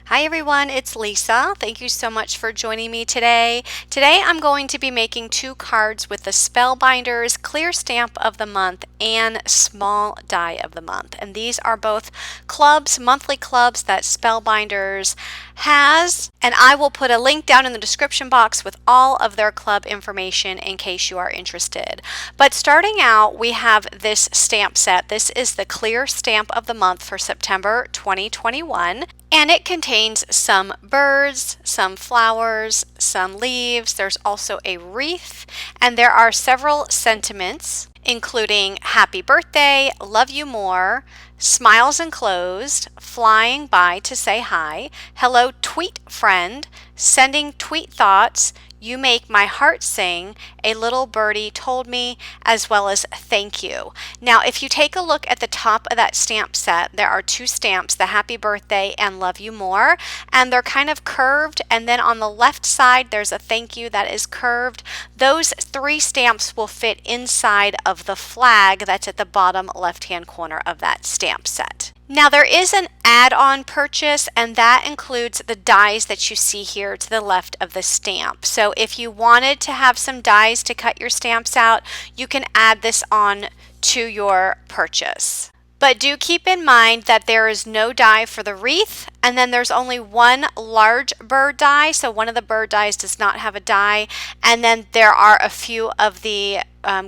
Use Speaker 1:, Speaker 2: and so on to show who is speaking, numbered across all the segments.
Speaker 1: Hi everyone, it's Lisa. Thank you so much for joining me today. Today I'm going to be making two cards with the Spellbinders Clear Stamp of the Month and Small Die of the Month. And these are both clubs, monthly clubs that Spellbinders has. And I will put a link down in the description box with all of their club information in case you are interested. But starting out, we have this stamp set. This is the Clear Stamp of the Month for September 2021. And it contains some birds, some flowers, some leaves. There's also a wreath, and there are several sentiments, including happy birthday, love you more, smiles enclosed, flying by to say hi, hello tweet friend, sending tweet thoughts, you make my heart sing, a little birdie told me, as well as thank you. Now, if you take a look at the top of that stamp set, there are two stamps, the happy birthday and love you more, and they're kind of curved. And then on the left side, there's a thank you that is curved. Those three stamps will fit inside of the flag that's at the bottom left-hand corner of that stamp set. Now there is an add-on purchase, and that includes the dies that you see here to the left of the stamp. So if you wanted to have some dies to cut your stamps out, you can add this on to your purchase. But do keep in mind that there is no die for the wreath, and then there's only one large bird die, so one of the bird dies does not have a die, and then there are a few of the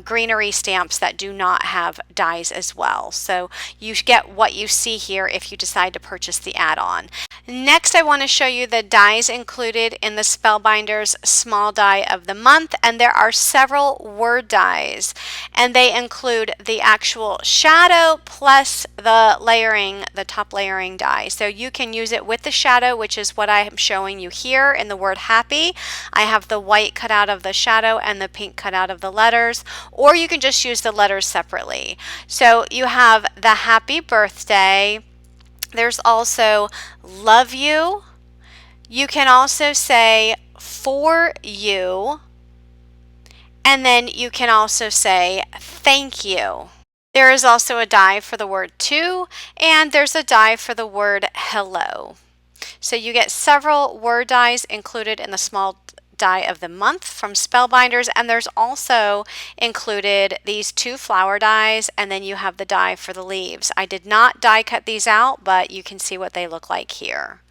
Speaker 1: greenery stamps that do not have dies as well. So you get what you see here if you decide to purchase the add-on. Next, I want to show you the dies included in the Spellbinders Small Die of the Month, and there are several word dies, and they include the actual shadow plus the layering, the top layering die. So you can use it with the shadow, which is what I am showing you here in the word happy. I have the white cut out of the shadow and the pink cut out of the letters, or you can just use the letters separately. So you have the happy birthday. There's also love you. You can also say for you. And then you can also say thank you. There is also a die for the word to, and there's a die for the word hello. So you get several word dies included in the Small Die of the Month from Spellbinders, and there's also included these two flower dies, and then you have the die for the leaves. I did not die cut these out, but you can see what they look like here.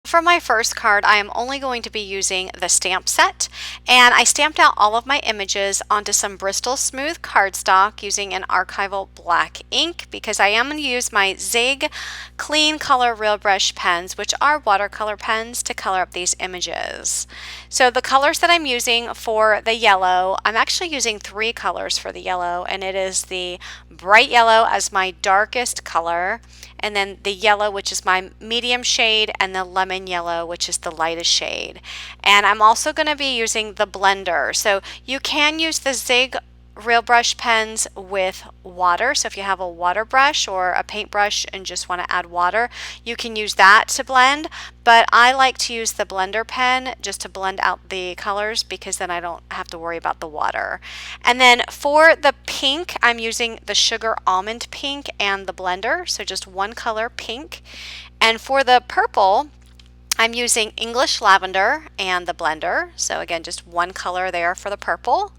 Speaker 1: For my first card, I am only going to be using the stamp set, and I stamped out all of my images onto some Bristol Smooth cardstock using an archival black ink, because I am going to use my Zig Clean Color Real Brush pens, which are watercolor pens, to color up these images. So the colors that I'm using for the yellow, I'm actually using three colors for the yellow, and it is the bright yellow as my darkest color, and then the yellow, which is my medium shade, and the lemon yellow, which is the lightest shade. And I'm also going to be using the blender. So you can use the Zig Real Brush pens with water. So if you have a water brush or a paintbrush and just want to add water, you can use that to blend. But I like to use the blender pen just to blend out the colors, because then I don't have to worry about the water. And then for the pink, I'm using the Sugar Almond Pink and the blender. So just one color pink. And for the purple, I'm using English Lavender and the blender. So again, just one color there for the purple.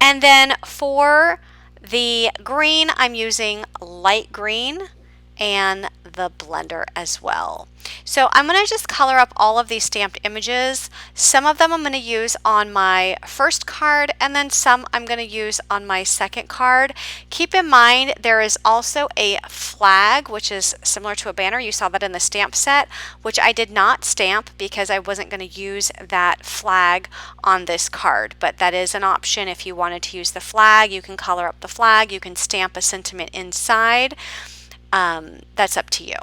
Speaker 1: And then for the green, I'm using light green and the blender as well. So I'm going to just color up all of these stamped images. Some of them I'm going to use on my first card, and then some I'm going to use on my second card. Keep in mind there is also a flag, which is similar to a banner. You saw that in the stamp set, which I did not stamp because I wasn't going to use that flag on this card. But that is an option. If you wanted to use the flag, you can color up the flag. You can stamp a sentiment inside. That's up to you.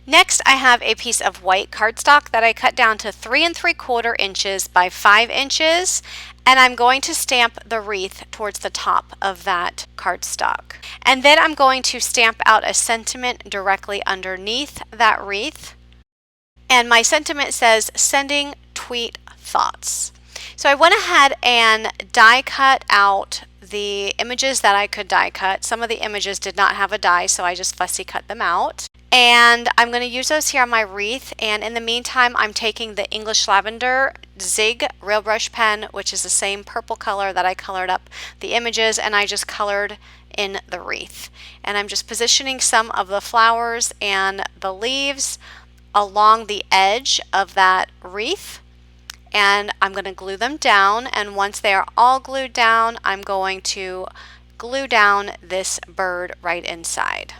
Speaker 1: Next, I have a piece of white cardstock that I cut down to 3 3/4 inches by 5 inches, and I'm going to stamp the wreath towards the top of that cardstock. And then I'm going to stamp out a sentiment directly underneath that wreath. And my sentiment says, sending tweet thoughts. So I went ahead and die cut out the images that I could die cut. Some of the images did not have a die, so I just fussy cut them out. And I'm going to use those here on my wreath, and in the meantime I'm taking the English Lavender Zig Real Brush pen, which is the same purple color that I colored up the images, and I just colored in the wreath. And I'm just positioning some of the flowers and the leaves along the edge of that wreath, and I'm going to glue them down, and once they are all glued down, I'm going to glue down this bird right inside.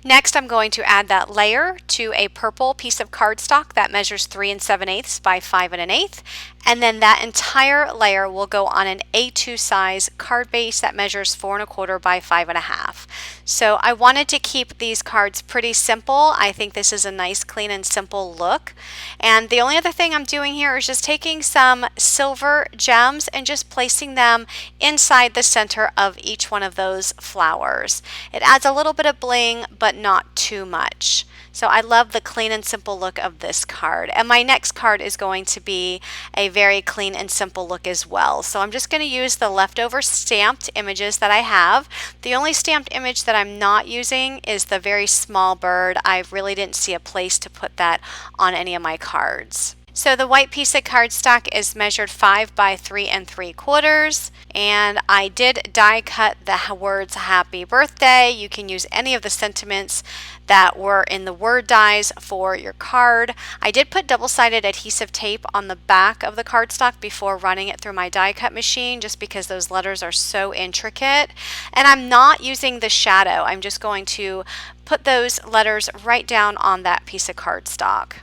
Speaker 1: Next, I'm going to add that layer to a purple piece of cardstock that measures 3 7/8 by 5 1/8, and then that entire layer will go on an A2 size card base that measures 4 1/4 by 5 1/2. So I wanted to keep these cards pretty simple. I think this is a nice, clean, and simple look. And the only other thing I'm doing here is just taking some silver gems and just placing them inside the center of each one of those flowers. It adds a little bit of bling, but not too much. So I love the clean and simple look of this card. And my next card is going to be a very clean and simple look as well. So I'm just going to use the leftover stamped images that I have. The only stamped image that I'm not using is the very small bird. I really didn't see a place to put that on any of my cards. So the white piece of cardstock is measured 5 by 3 3/4, and I did die cut the words happy birthday. You can use any of the sentiments that were in the word dies for your card. I did put double-sided adhesive tape on the back of the cardstock before running it through my die cut machine, just because those letters are so intricate. And I'm not using the shadow. I'm just going to put those letters right down on that piece of cardstock.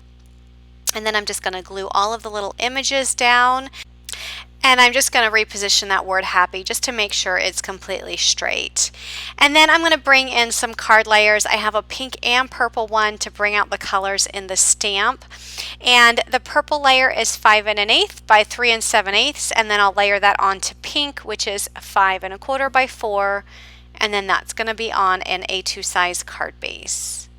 Speaker 1: And then I'm just going to glue all of the little images down, and I'm just going to reposition that word happy just to make sure it's completely straight. And then I'm going to bring in some card layers. I have a pink and purple one to bring out the colors in the stamp. And the purple layer is 5 1/8 by 3 7/8, and then I'll layer that onto pink, which is 5 1/4 by 4, and then that's going to be on an A2 size card base.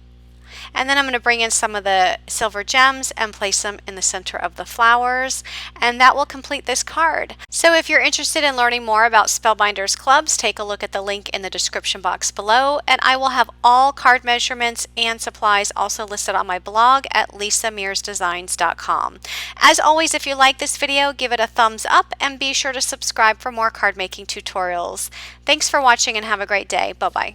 Speaker 1: And then I'm going to bring in some of the silver gems and place them in the center of the flowers, and that will complete this card. So if you're interested in learning more about Spellbinders clubs, take a look at the link in the description box below, and I will have all card measurements and supplies also listed on my blog at lisamearsdesigns.com. As always, if you like this video, give it a thumbs up and be sure to subscribe for more card making tutorials. Thanks for watching and have a great day. Bye-bye.